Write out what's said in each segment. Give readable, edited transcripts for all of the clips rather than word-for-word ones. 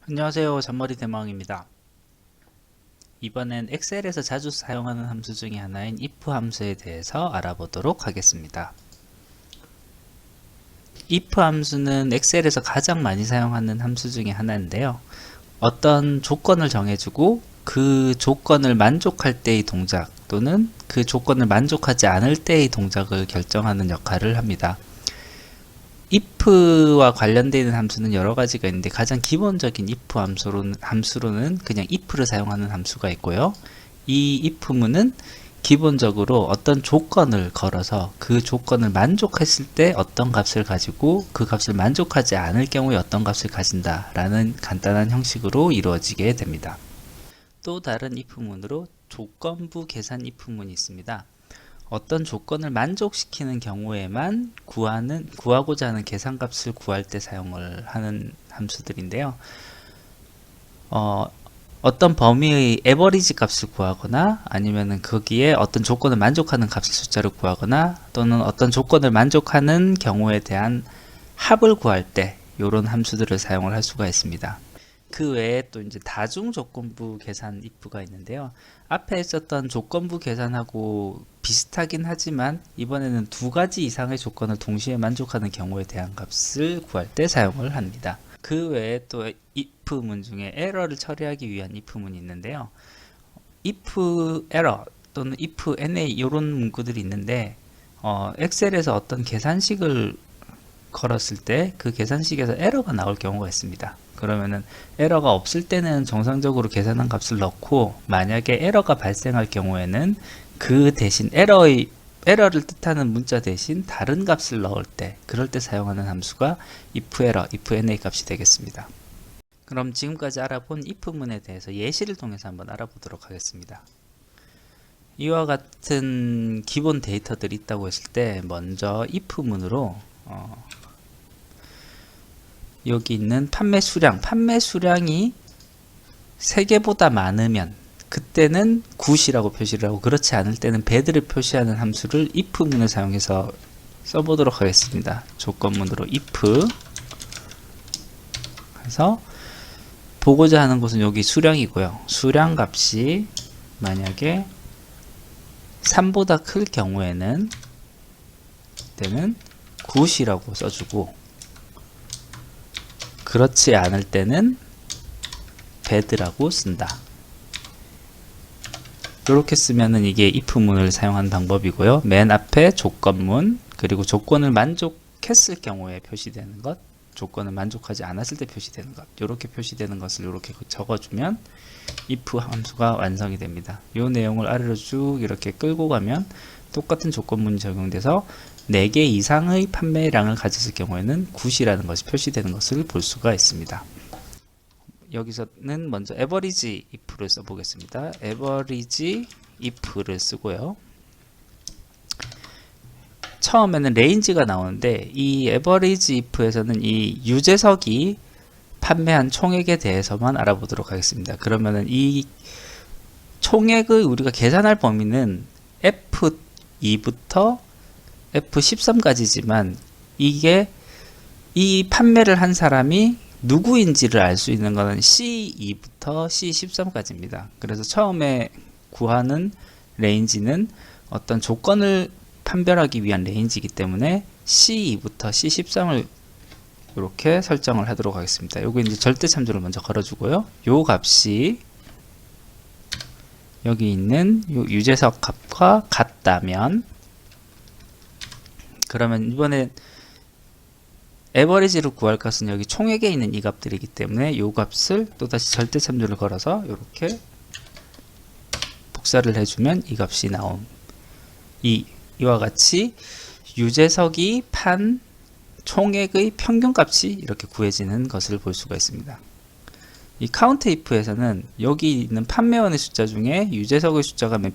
안녕하세요. 잔머리 대망입니다. 이번엔 엑셀에서 자주 사용하는 함수 중에 하나인 if 함수에 대해서 알아보도록 하겠습니다. if 함수는 엑셀에서 가장 많이 사용하는 함수 중에 하나인데요. 어떤 조건을 정해주고 그 조건을 만족할 때의 동작 또는 그 조건을 만족하지 않을 때의 동작을 결정하는 역할을 합니다. if와 관련되어 있는 함수는 여러 가지가 있는데 가장 기본적인 if 함수로는 그냥 if를 사용하는 함수가 있고요. 이 if문은 기본적으로 어떤 조건을 걸어서 그 조건을 만족했을 때 어떤 값을 가지고 그 값을 만족하지 않을 경우에 어떤 값을 가진다 라는 간단한 형식으로 이루어지게 됩니다. 또 다른 if문으로 조건부 계산 if문이 있습니다. 어떤 조건을 만족시키는 경우에만 구하고자 하는 계산값을 구할 때 사용을 하는 함수들인데요. 어떤 범위의 에버리지 값을 구하거나 아니면은 거기에 어떤 조건을 만족하는 값의 숫자를 구하거나 또는 어떤 조건을 만족하는 경우에 대한 합을 구할 때 이런 함수들을 사용을 할 수가 있습니다. 그 외에 또 이제 다중 조건부 계산 if가 있는데요. 앞에 있었던 조건부 계산하고 비슷하긴 하지만 이번에는 두 가지 이상의 조건을 동시에 만족하는 경우에 대한 값을 구할 때 사용을 합니다. 그 외에 또 if문 중에 에러를 처리하기 위한 if문이 있는데요. if error 또는 if na 이런 문구들이 있는데 엑셀에서 어떤 계산식을 걸었을 때 그 계산식에서 에러가 나올 경우가 있습니다. 그러면은 에러가 없을 때는 정상적으로 계산한 값을 넣고 만약에 에러가 발생할 경우에는 그 대신 에러를 뜻하는 문자 대신 다른 값을 넣을 때 그럴 때 사용하는 함수가 if error, if na 값이 되겠습니다. 그럼 지금까지 알아본 if문에 대해서 예시를 통해서 한번 알아보도록 하겠습니다. 이와 같은 기본 데이터들이 있다고 했을 때 먼저 if문으로 여기 있는 판매 수량이 3개보다 많으면 그때는 굿이라고 표시를 하고 그렇지 않을 때는 bad를 표시하는 함수를 if문을 사용해서 써보도록 하겠습니다. 조건문으로 if 해서 보고자 하는 것은 여기 수량이고요. 수량 값이 만약에 3보다 클 경우에는 그때는 굿이라고 써주고 그렇지 않을 때는 bad라고 쓴다. 이렇게 쓰면은 이게 if문을 사용한 방법이고요. 맨 앞에 조건문 그리고 조건을 만족했을 경우에 표시되는 것, 조건을 만족하지 않았을 때 표시되는 것, 이렇게 표시되는 것을 이렇게 적어주면 if 함수가 완성이 됩니다. 이 내용을 아래로 쭉 이렇게 끌고 가면 똑같은 조건문이 적용돼서 4개 이상의 판매량을 가졌을 경우에는 굿이라는 것이 표시되는 것을 볼 수가 있습니다. 여기서는 먼저 average if를 써보겠습니다. average if를 쓰고요. 처음에는 range가 나오는데 이 average if에서는 이 유재석이 판매한 총액에 대해서만 알아보도록 하겠습니다. 그러면은 이 총액의 우리가 계산할 범위는 F2부터 F13까지지만 이게 이 판매를 한 사람이 누구인지를 알 수 있는 것은 C2부터 C13까지입니다. 그래서 처음에 구하는 레인지는 어떤 조건을 판별하기 위한 레인지이기 때문에 C2부터 C13을 이렇게 설정을 하도록 하겠습니다. 요거 이제 절대 참조를 먼저 걸어주고요. 요 값이 여기 있는 요 유재석 값과 같다면 그러면 이번에 에버리지를 구할 값은 여기 총액에 있는 이 값들이기 때문에 이 값을 또다시 절대 참조를 걸어서 이렇게 복사를 해주면 이 값이 나옴. 이와 같이 유재석이 판 총액의 평균값이 이렇게 구해지는 것을 볼 수가 있습니다. 이 카운트 if에서는 여기 있는 판매원의 숫자 중에 유재석의 숫자가 몇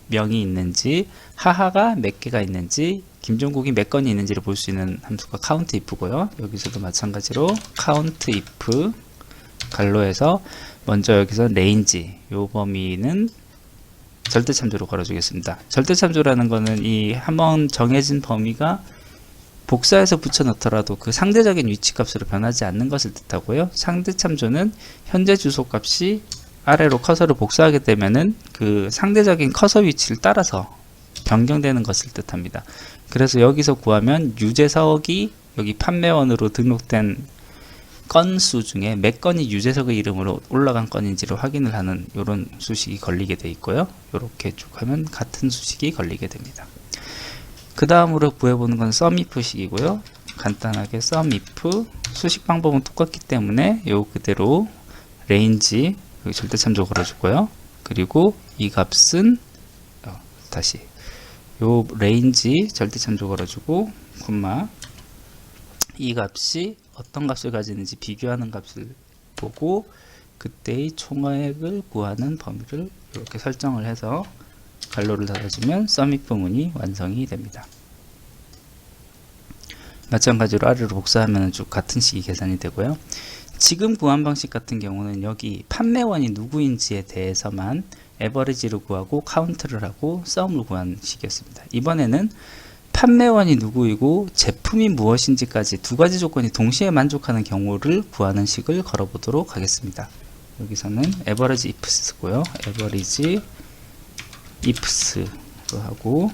명이 있는지 하하가 몇 개가 있는지 김종국이 몇 건이 있는지를 볼 수 있는 함수가 count if고요. 여기서도 마찬가지로 count if 갈로에서 먼저 여기서 range 요 범위는 절대참조로 걸어주겠습니다. 절대참조라는 거는 이 한번 정해진 범위가 복사해서 붙여넣더라도 그 상대적인 위치값으로 변하지 않는 것을 뜻하고요. 상대 참조는 현재 주소값이 아래로 커서를 복사하게 되면은 그 상대적인 커서 위치를 따라서 변경되는 것을 뜻합니다. 그래서 여기서 구하면 유재석이 여기 판매원으로 등록된 건수 중에 몇 건이 유재석의 이름으로 올라간 건인지를 확인을 하는 이런 수식이 걸리게 돼 있고요. 이렇게 쭉 하면 같은 수식이 걸리게 됩니다. 그 다음으로 구해보는 건 SUMIF식이고요. 간단하게 SUMIF 수식 방법은 똑같기 때문에 요 그대로 range 여기 절대 참조 걸어주고요. 그리고 이 값은 다시 요 range 절대 참조 걸어주고 콤마 이 값이 어떤 값을 가지는지 비교하는 값을 보고 그때의 총액을 구하는 범위를 이렇게 설정을 해서 괄호를 닫아주면 SUMIF 문이 완성이 됩니다. 마찬가지로 아래로 복사하면 쭉 같은 식이 계산이 되고요. 지금 구한 방식 같은 경우는 여기 판매원이 누구인지에 대해서만 에버리지를 구하고 카운트를 하고 썸을 구하는 식이었습니다. 이번에는 판매원이 누구이고 제품이 무엇인지까지 두 가지 조건이 동시에 만족하는 경우를 구하는 식을 걸어보도록 하겠습니다. 여기서는 average ifs고요. average ifs로 하고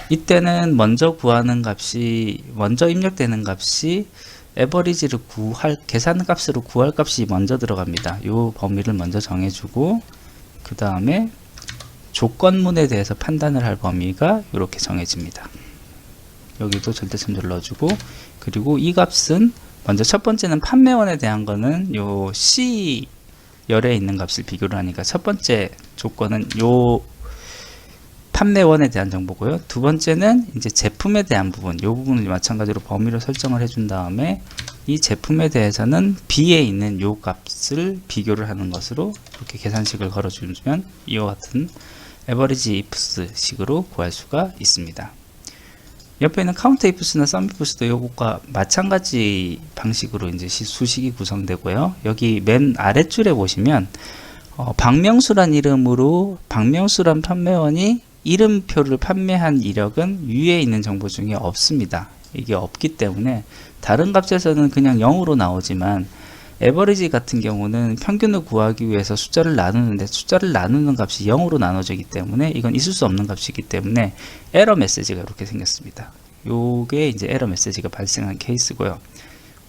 이때는 먼저 입력되는 값이 average를 계산 값으로 구할 값이 먼저 들어갑니다. 이 범위를 먼저 정해주고 그 다음에 조건문에 대해서 판단을 할 범위가 이렇게 정해집니다. 여기도 절대 참조를 넣어주고 그리고 이 값은 먼저 첫 번째는 판매원에 대한 거는 요 C 열에 있는 값을 비교를 하니까 첫 번째 조건은 요 판매원에 대한 정보고요. 두 번째는 이제 제품에 대한 부분, 이 부분을 마찬가지로 범위로 설정을 해준 다음에 이 제품에 대해서는 B에 있는 요 값을 비교를 하는 것으로 이렇게 계산식을 걸어주면 이와 같은 average ifs 식으로 구할 수가 있습니다. 옆에 있는 count ifs나 sum ifs도 요것과 마찬가지 방식으로 이제 수식이 구성되고요. 여기 맨 아랫줄에 보시면 박명수란 이름으로 박명수란 판매원이 이름표를 판매한 이력은 위에 있는 정보 중에 없습니다. 이게 없기 때문에 다른 값에서는 그냥 0으로 나오지만 에버리지 같은 경우는 평균을 구하기 위해서 숫자를 나누는데 숫자를 나누는 값이 0으로 나눠지기 때문에 이건 있을 수 없는 값이기 때문에 에러 메시지가 이렇게 생겼습니다. 요게 이제 에러 메시지가 발생한 케이스고요.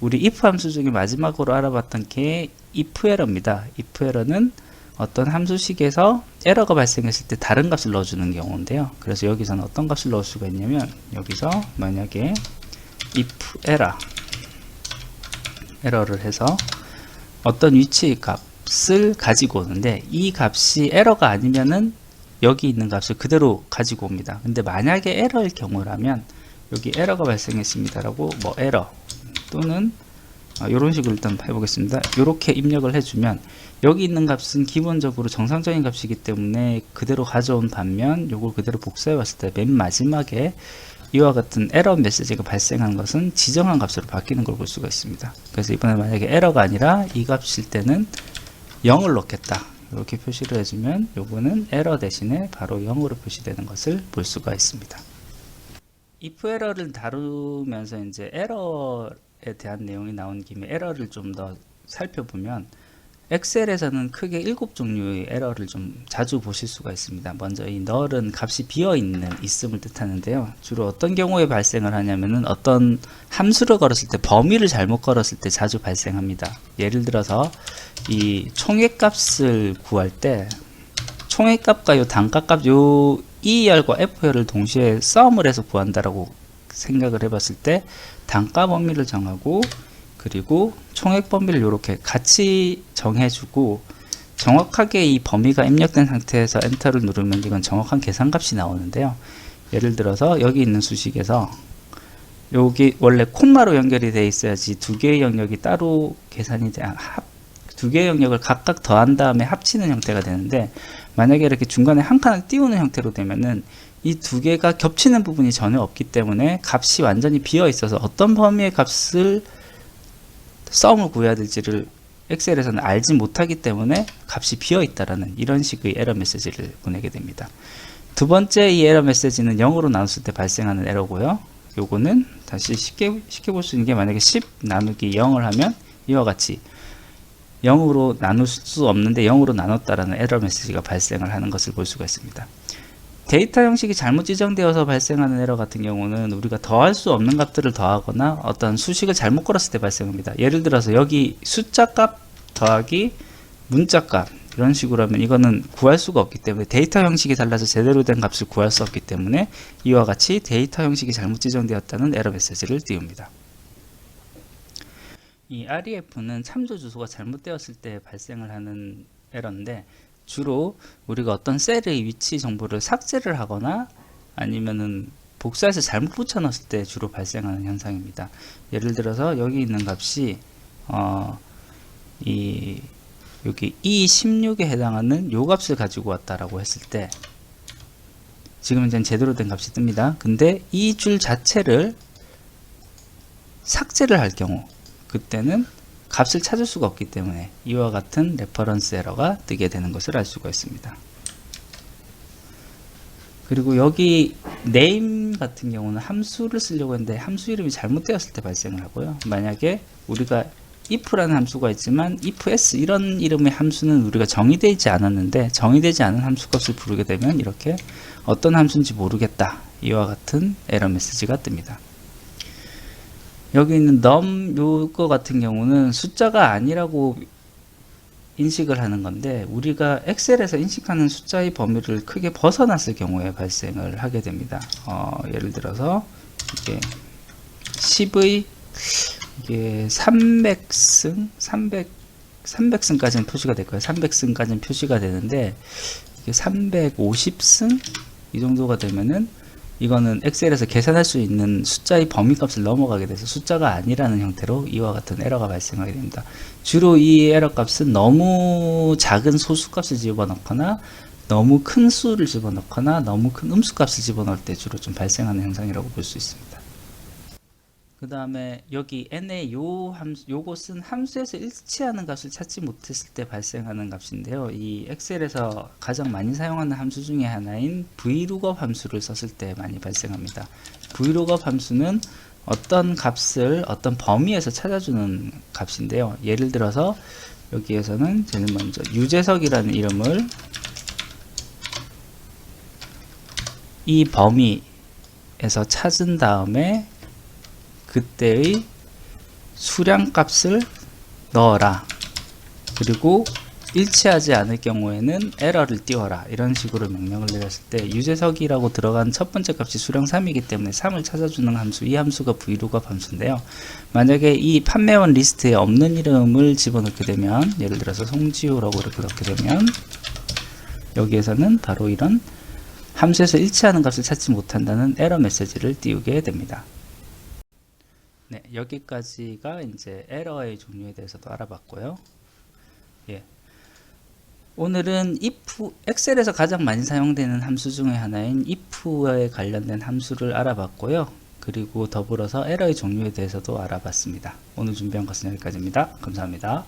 우리 if 함수 중에 마지막으로 알아봤던 게 if 에러입니다. if 에러는 어떤 함수식에서 에러가 발생했을 때 다른 값을 넣어주는 경우인데요. 그래서 여기서는 어떤 값을 넣을 수가 있냐면 여기서 만약에 if 에러를 해서 어떤 위치의 값을 가지고 오는데 이 값이 에러가 아니면은 여기 있는 값을 그대로 가지고 옵니다. 근데 만약에 에러일 경우라면 여기 에러가 발생했습니다라고 뭐 에러 또는 이런 식으로 일단 해보겠습니다. 이렇게 입력을 해주면 여기 있는 값은 기본적으로 정상적인 값이기 때문에 그대로 가져온 반면 요걸 그대로 복사해 왔을 때 맨 마지막에 이와 같은 에러 메시지가 발생한 것은 지정한 값으로 바뀌는 걸 볼 수가 있습니다. 그래서 이번에 만약에 에러가 아니라 이 값일 때는 0을 넣겠다 이렇게 표시를 해주면 요거는 에러 대신에 바로 0으로 표시되는 것을 볼 수가 있습니다. if 에러를 다루면서 이제 에러에 대한 내용이 나온 김에 에러를 좀 더 살펴보면 엑셀에서는 크게 7종류의 에러를 좀 자주 보실 수가 있습니다. 먼저 이 null은 값이 있음을 뜻하는데요. 주로 어떤 경우에 발생을 하냐면은 어떤 함수를 걸었을 때 범위를 잘못 걸었을 때 자주 발생합니다. 예를 들어서 이 총액값을 구할 때 총액값과 요 단가값 요 E열과 F열을 동시에 썸을 해서 구한다라고 생각을 해봤을 때 단가 범위를 정하고 그리고 총액 범위를 이렇게 같이 정해주고 정확하게 이 범위가 입력된 상태에서 엔터를 누르면 이건 정확한 계산값이 나오는데요. 예를 들어서 여기 있는 수식에서 여기 원래 콤마로 연결이 되어 있어야지 두 개의 영역이 따로 계산이 돼 두 개의 영역을 각각 더한 다음에 합치는 형태가 되는데 만약에 이렇게 중간에 한 칸을 띄우는 형태로 되면은 이 두 개가 겹치는 부분이 전혀 없기 때문에 값이 완전히 비어 있어서 어떤 범위의 값을 썸을 구해야 될지를 엑셀에서는 알지 못하기 때문에 값이 비어 있다라는 이런 식의 에러 메시지를 보내게 됩니다. 두 번째 이 에러 메시지는 0으로 나눴을 때 발생하는 에러고요. 요거는 다시 쉽게 볼 수 있는 게 만약에 10 나누기 0을 하면 이와 같이 0으로 나눌 수 없는데 0으로 나눴다라는 에러 메시지가 발생을 하는 것을 볼 수가 있습니다. 데이터 형식이 잘못 지정되어서 발생하는 에러 같은 경우는 우리가 더할 수 없는 값들을 더하거나 어떤 수식을 잘못 걸었을 때 발생합니다. 예를 들어서 여기 숫자 값 더하기 문자 값 이런 식으로 하면 이거는 구할 수가 없기 때문에 데이터 형식이 달라서 제대로 된 값을 구할 수 없기 때문에 이와 같이 데이터 형식이 잘못 지정되었다는 에러 메시지를 띄웁니다. 이 REF는 참조 주소가 잘못되었을 때 발생을 하는 에러인데 주로 우리가 어떤 셀의 위치 정보를 삭제를 하거나 아니면은 복사해서 잘못 붙여 넣었을 때 주로 발생하는 현상입니다. 예를 들어서 여기 있는 값이 여기 E16에 해당하는 요 값을 가지고 왔다라고 했을 때 지금 현재 제대로 된 값이 뜹니다. 근데 이 줄 자체를 삭제를 할 경우 그때는 값을 찾을 수가 없기 때문에 이와 같은 레퍼런스 에러가 뜨게 되는 것을 알 수가 있습니다. 그리고 여기 name 같은 경우는 함수를 쓰려고 했는데 함수 이름이 잘못되었을 때 발생을 하고요. 만약에 우리가 if라는 함수가 있지만 ifs 이런 이름의 함수는 우리가 정의되어 있지 않았는데 정의되지 않은 함수 값을 부르게 되면 이렇게 어떤 함수인지 모르겠다 이와 같은 에러 메시지가 뜹니다. 여기 있는 num 요거 같은 경우는 숫자가 아니라고 인식을 하는 건데 우리가 엑셀에서 인식하는 숫자의 범위를 크게 벗어났을 경우에 발생을 하게 됩니다. 예를 들어서 이게 10의 이게 300승까지는 표시가 될 거예요. 300승까지는 표시가 되는데 이게 350승 이 정도가 되면은 이거는 엑셀에서 계산할 수 있는 숫자의 범위값을 넘어가게 돼서 숫자가 아니라는 형태로 이와 같은 에러가 발생하게 됩니다. 주로 이 에러 값은 너무 작은 소수값을 집어넣거나 너무 큰 수를 집어넣거나 너무 큰 음수값을 집어넣을 때 주로 좀 발생하는 현상이라고 볼 수 있습니다. 그 다음에 여기 n의 요것은 함수에서 일치하는 값을 찾지 못했을 때 발생하는 값인데요. 이 엑셀에서 가장 많이 사용하는 함수 중에 하나인 VLOOKUP 함수를 썼을 때 많이 발생합니다. VLOOKUP 함수는 어떤 값을 어떤 범위에서 찾아주는 값인데요. 예를 들어서 여기에서는 제일 먼저 유재석이라는 이름을 이 범위에서 찾은 다음에 그때의 수량 값을 넣어라. 그리고 일치하지 않을 경우에는 에러를 띄워라. 이런 식으로 명령을 내렸을 때 유재석이라고 들어간 첫 번째 값이 수량 3이기 때문에 3을 찾아주는 함수, 이 함수가 VLOOKUP 함수인데요. 만약에 이 판매원 리스트에 없는 이름을 집어넣게 되면 예를 들어서 송지호라고 이렇게 넣게 되면 여기에서는 바로 이런 함수에서 일치하는 값을 찾지 못한다는 에러 메시지를 띄우게 됩니다. 네, 여기까지가 이제 에러의 종류에 대해서도 알아봤고요. 예. 오늘은 if, 엑셀에서 가장 많이 사용되는 함수 중에 하나인 if에 관련된 함수를 알아봤고요. 그리고 더불어서 에러의 종류에 대해서도 알아봤습니다. 오늘 준비한 것은 여기까지입니다. 감사합니다.